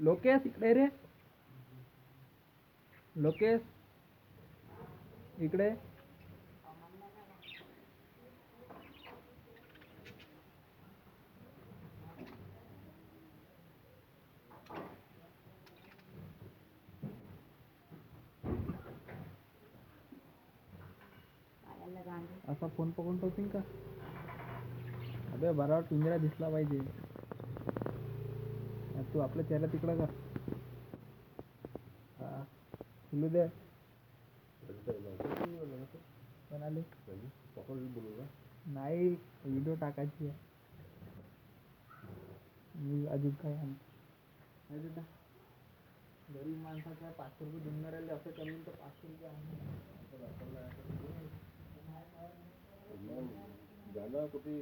लोकेश इकडे रे. लोकेश इकडे. असा फोन पकडून ठेवशील का? अबे बराबर पिंजरा दिसला पाहिजे. तू आपल्या चेहरा तिकडं कर. हा खुलू दे. कोणाले नाही व्हिडिओ टाकायची आहे. मी अजून काय गरीब माणसाचा 500 रुपये देऊन राहिले असं करून तर 500 रुपये जाणार कुठे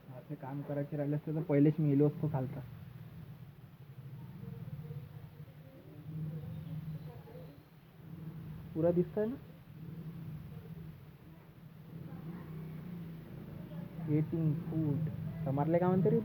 आपले काम करायचे राहिले असते तर पहिलेच मी इलो असतो खालचा. पुरा दिसतंय ना. 18 फूट समारले का म्हणते रे.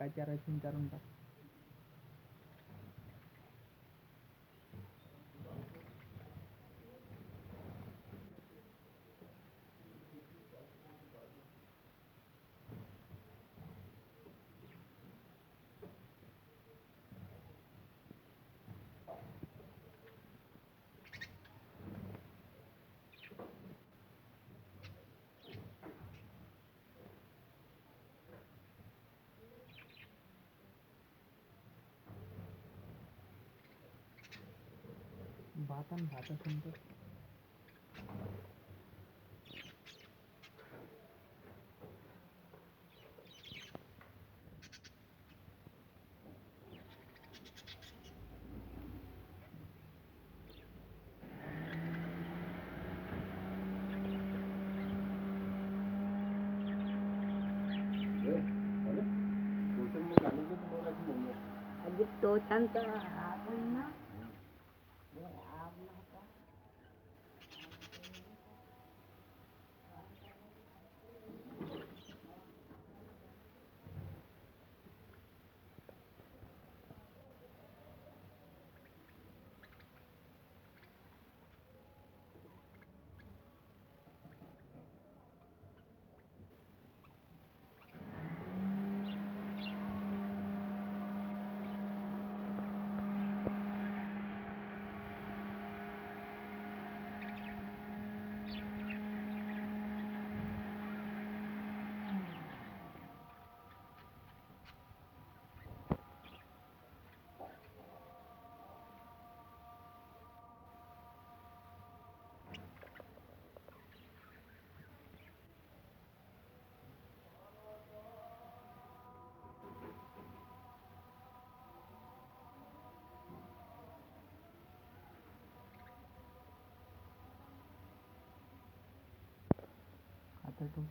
काय चारायचं विचारून टाक. भात असेल तर तो शांत आपण ना आता तो